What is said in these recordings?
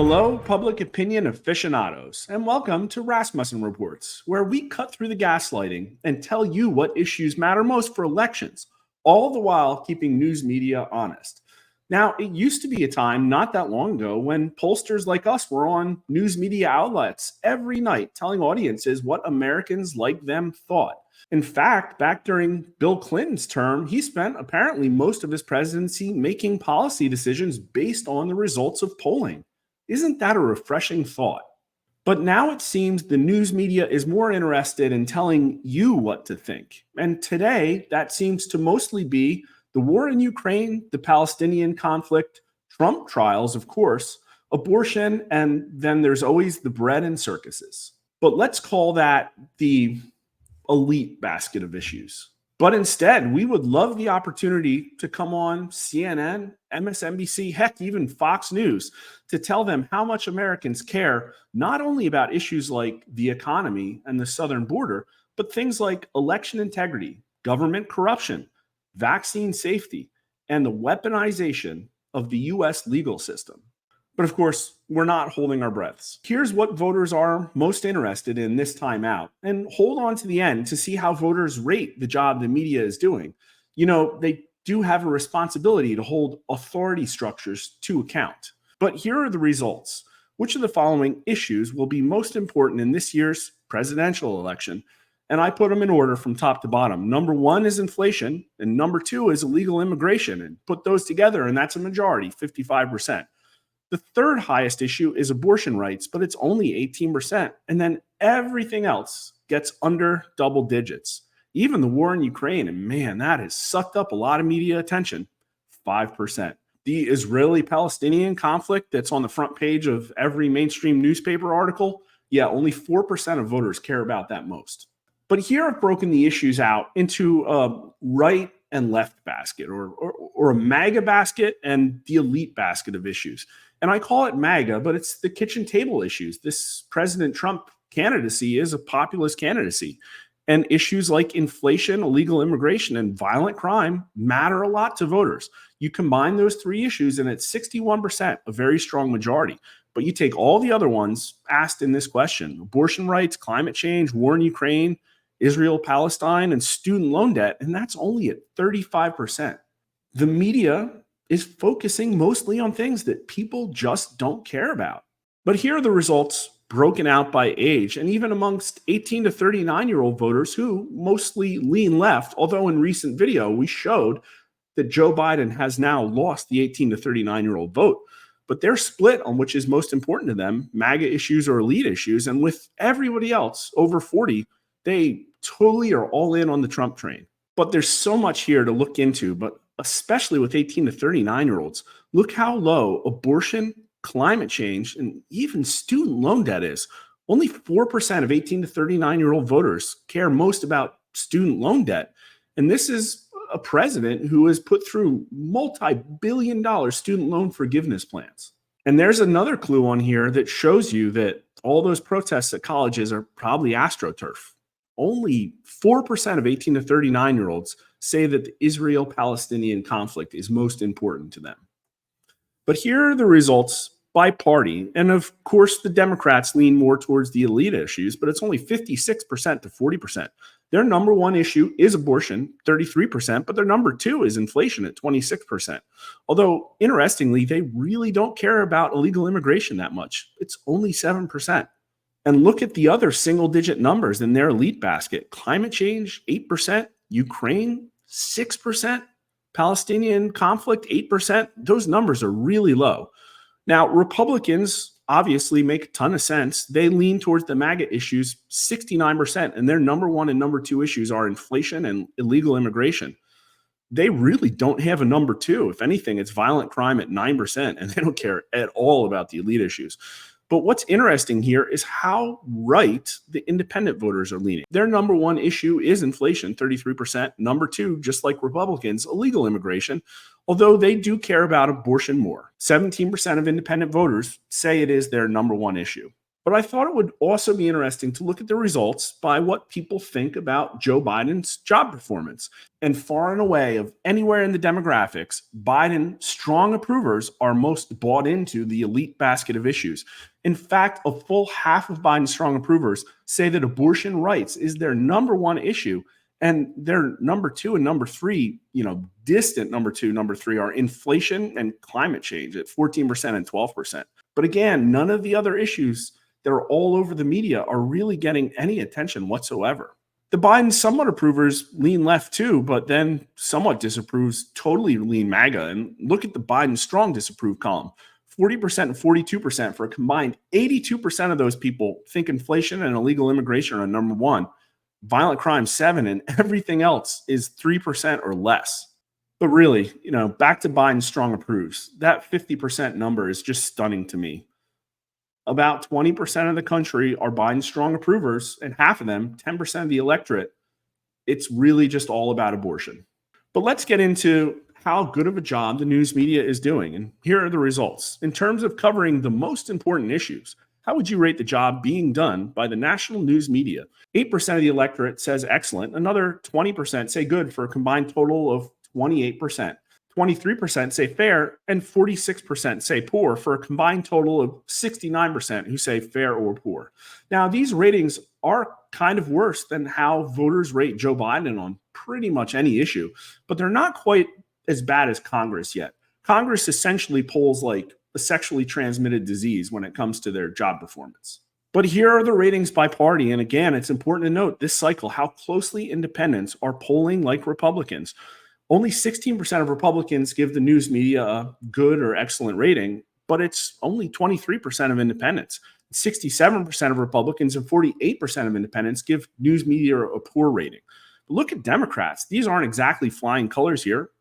Hello, public opinion aficionados, and welcome to Rasmussen Reports, where we cut through the gaslighting and tell you what issues matter most for elections, all the while keeping news media honest. Now, it used to be a time not that long ago when pollsters like us were on news media outlets every night telling audiences what Americans like them thought. In fact, back during Bill Clinton's term, he spent apparently most of his presidency making policy decisions based on the results of polling. Isn't that a refreshing thought? But now it seems the news media is more interested in telling you what to think. And today, that seems to mostly be the war in Ukraine, the Palestinian conflict, Trump trials, of course, abortion, and then there's always the bread and circuses. But let's call that the elite basket of issues. But instead, we would love the opportunity to come on CNN, MSNBC, heck, even Fox News, to tell them how much Americans care not only about issues like the economy and the southern border, but things like election integrity, government corruption, vaccine safety, and the weaponization of the U.S. legal system. But of course, we're not holding our breaths. Here's what voters are most interested in this time out, and hold on to the end to see how voters rate the job the media is doing. You know, they do have a responsibility to hold authority structures to account. But here are the results. Which of the following issues will be most important in this year's presidential election? And I put them in order from top to bottom. Number one is inflation, and number two is illegal immigration. And put those together, and that's a majority, 55%. The third highest issue is abortion rights, but it's only 18%. And then everything else gets under double digits. Even the war in Ukraine, and man, that has sucked up a lot of media attention, 5%. The Israeli-Palestinian conflict that's on the front page of every mainstream newspaper article, yeah, only 4% of voters care about that most. But here I've broken the issues out into a right and left basket, or a MAGA basket and the elite basket of issues. And I call it MAGA, but it's the kitchen table issues. This President Trump candidacy is a populist candidacy. And issues like inflation, illegal immigration, and violent crime matter a lot to voters. You combine those three issues, and it's 61%, a very strong majority. But you take all the other ones asked in this question: abortion rights, climate change, war in Ukraine, Israel, Palestine, and student loan debt, and that's only at 35%. The media is focusing mostly on things that people just don't care about. But here are the results broken out by age, and even amongst 18 to 39-year-old voters who mostly lean left, although in recent video we showed that Joe Biden has now lost the 18 to 39-year-old vote. But they're split on which is most important to them, MAGA issues or elite issues, and with everybody else over 40, they totally are all in on the Trump train. But there's so much here to look into, but especially with 18 to 39-year-olds, look how low abortion, climate change, and even student loan debt is. Only 4% of 18 to 39-year-old voters care most about student loan debt. And this is a president who has put through multi-billion-dollar student loan forgiveness plans. And there's another clue on here that shows you that all those protests at colleges are probably AstroTurf. Only 4% of 18 to 39-year-olds say that the Israel-Palestinian conflict is most important to them. But here are the results by party. And of course, the Democrats lean more towards the elite issues, but it's only 56% to 40%. Their number one issue is abortion, 33%, but their number two is inflation at 26%. Although, interestingly, they really don't care about illegal immigration that much. It's only 7%. And look at the other single-digit numbers in their elite basket. Climate change, 8%. Ukraine, 6%. Palestinian conflict, 8%. Those numbers are really low. Now, Republicans obviously make a ton of sense. They lean towards the MAGA issues, 69%. And their number one and number two issues are inflation and illegal immigration. They really don't have a number two. If anything, it's violent crime at 9%, and they don't care at all about the elite issues. But what's interesting here is how right the independent voters are leaning. Their number one issue is inflation, 33%. Number two, just like Republicans, illegal immigration, although they do care about abortion more. 17% of independent voters say it is their number one issue. But I thought it would also be interesting to look at the results by what people think about Joe Biden's job performance. And far and away, of anywhere in the demographics, Biden strong approvers are most bought into the elite basket of issues. In fact, a full half of Biden's strong approvers say that abortion rights is their number one issue. And their number two and number three, distant number two, number three are inflation and climate change at 14% and 12%. But again, none of the other issues that are all over the media are really getting any attention whatsoever. The Biden somewhat approvers lean left too, but then somewhat disapproves totally lean MAGA. And look at the Biden strong disapprove column. 40% and 42% for a combined 82% of those people think inflation and illegal immigration are number one, violent crime 7%, and everything else is 3% or less. But really, back to Biden strong approves. That 50% number is just stunning to me. About 20% of the country are Biden strong approvers, and half of them, 10% of the electorate, it's really just all about abortion. But let's get into how good of a job the news media is doing. And here are the results. In terms of covering the most important issues, how would you rate the job being done by the national news media? 8% of the electorate says excellent. Another 20% say good, for a combined total of 28%. 23% say fair, and 46% say poor, for a combined total of 69% who say fair or poor. Now, these ratings are kind of worse than how voters rate Joe Biden on pretty much any issue, but they're not quite as bad as Congress yet. Congress essentially polls like a sexually transmitted disease when it comes to their job performance. But here are the ratings by party. And again, it's important to note this cycle how closely independents are polling like Republicans. Only 16% of Republicans give the news media a good or excellent rating, but it's only 23% of independents. 67% of Republicans and 48% of independents give news media a poor rating. But look at Democrats. These aren't exactly flying colors here.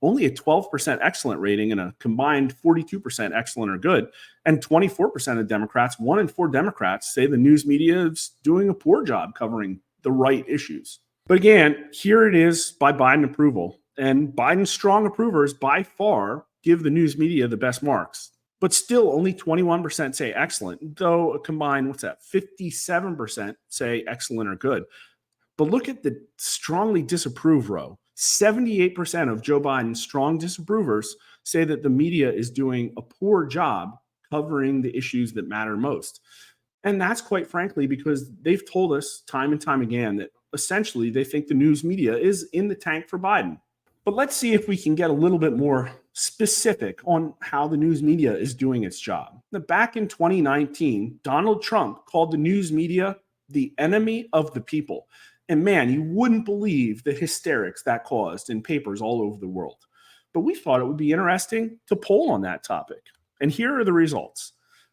Only a 12% excellent rating and a combined 42% excellent or good. And 24% of Democrats, 1 in 4 Democrats, say the news media is doing a poor job covering the right issues. But again, here it is by Biden approval. And Biden's strong approvers by far give the news media the best marks. But still, only 21% say excellent, though a combined, 57% say excellent or good. But look at the strongly disapprove row. 78% of Joe Biden's strong disapprovers say that the media is doing a poor job covering the issues that matter most. And that's quite frankly because they've told us time and time again that essentially they think the news media is in the tank for Biden. But let's see if we can get a little bit more specific on how the news media is doing its job. Now, back in 2019, Donald Trump called the news media the enemy of the people. And man, you wouldn't believe the hysterics that caused in papers all over the world. But we thought it would be interesting to poll on that topic. And here are the results.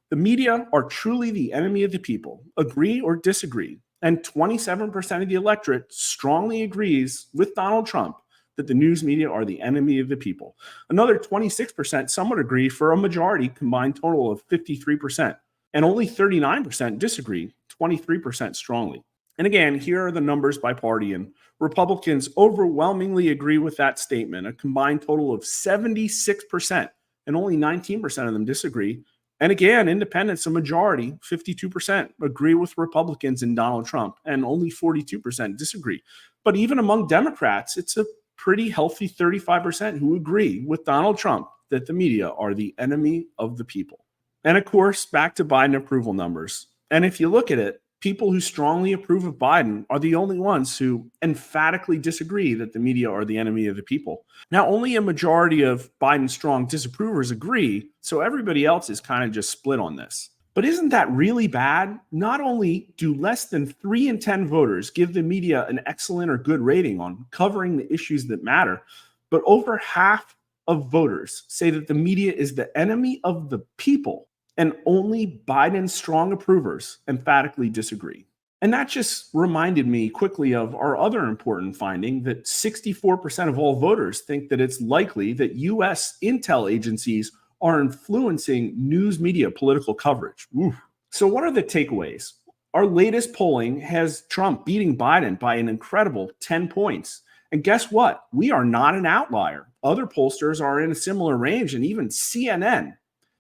The media are truly the enemy of the people. Agree or disagree? And 27% of the electorate strongly agrees with Donald Trump that the news media are the enemy of the people. Another 26% somewhat agree, for a majority combined total of 53%. And only 39% disagree, 23% strongly. And again, here are the numbers by party, and Republicans overwhelmingly agree with that statement, a combined total of 76%, and only 19% of them disagree. And again, independents, a majority, 52%, agree with Republicans and Donald Trump, and only 42% disagree. But even among Democrats, it's a pretty healthy 35% who agree with Donald Trump that the media are the enemy of the people. And of course, back to Biden approval numbers. And if you look at it, people who strongly approve of Biden are the only ones who emphatically disagree that the media are the enemy of the people. Now, only a majority of Biden's strong disapprovers agree, so everybody else is kind of just split on this. But isn't that really bad? Not only do less than 3 in 10 voters give the media an excellent or good rating on covering the issues that matter, but over half of voters say that the media is the enemy of the people, and only Biden's strong approvers emphatically disagree. And that just reminded me quickly of our other important finding that 64% of all voters think that it's likely that U.S. intel agencies are influencing news media political coverage. Ooh. So what are the takeaways? Our latest polling has Trump beating Biden by an incredible 10 points. And guess what? We are not an outlier. Other pollsters are in a similar range, and even CNN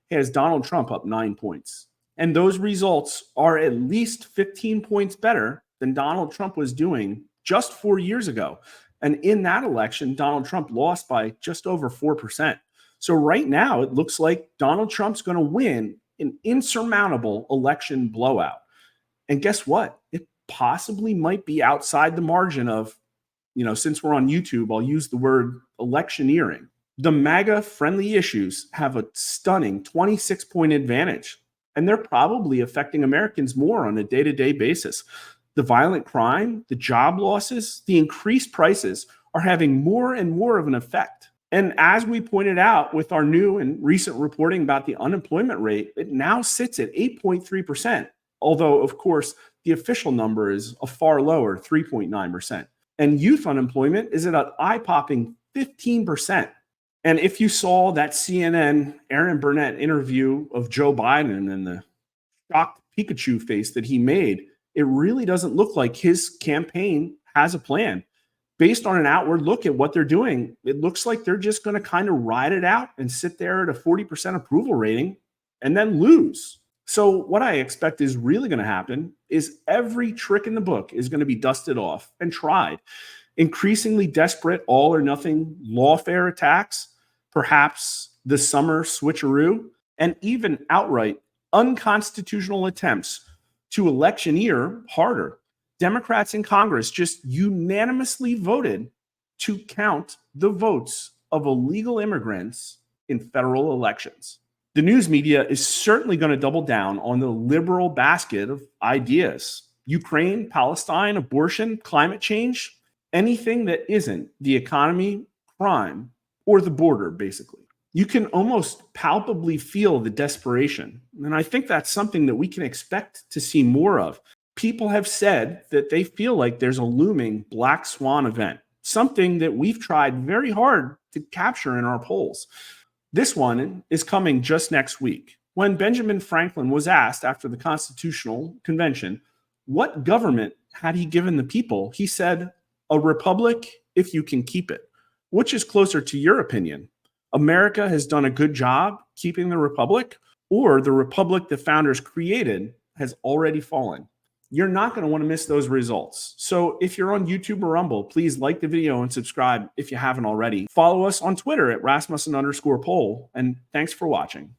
has Donald Trump up 9 points. And those results are at least 15 points better than Donald Trump was doing just 4 years ago. And in that election, Donald Trump lost by just over 4%. So right now, it looks like Donald Trump's going to win an insurmountable election blowout. And guess what? It possibly might be outside the margin of, since we're on YouTube, I'll use the word electioneering. The MAGA friendly issues have a stunning 26-point advantage, and they're probably affecting Americans more on a day-to-day basis. The violent crime, the job losses, the increased prices are having more and more of an effect. And as we pointed out with our new and recent reporting about the unemployment rate, it now sits at 8.3%. Although, of course, the official number is a far lower 3.9%. And youth unemployment is at an eye-popping 15%. And if you saw that CNN Aaron Burnett interview of Joe Biden and the shocked Pikachu face that he made, it really doesn't look like his campaign has a plan. Based on an outward look at what they're doing, it looks like they're just going to kind of ride it out and sit there at a 40% approval rating and then lose. So what I expect is really going to happen is every trick in the book is going to be dusted off and tried. Increasingly desperate all or nothing lawfare attacks, perhaps the summer switcheroo, and even outright unconstitutional attempts to electioneer harder. Democrats in Congress just unanimously voted to count the votes of illegal immigrants in federal elections. The news media is certainly going to double down on the liberal basket of ideas. Ukraine, Palestine, abortion, climate change, anything that isn't the economy, crime, or the border, basically. You can almost palpably feel the desperation. And I think that's something that we can expect to see more of. People have said that they feel like there's a looming black swan event, something that we've tried very hard to capture in our polls. This one is coming just next week. When Benjamin Franklin was asked after the Constitutional Convention what government had he given the people, he said, "A republic if you can keep it." Which is closer to your opinion? America has done a good job keeping the republic, or the republic the founders created has already fallen? You're not going to want to miss those results. So if you're on YouTube or Rumble, please like the video and subscribe if you haven't already. Follow us on Twitter at Rasmussen_poll, and thanks for watching.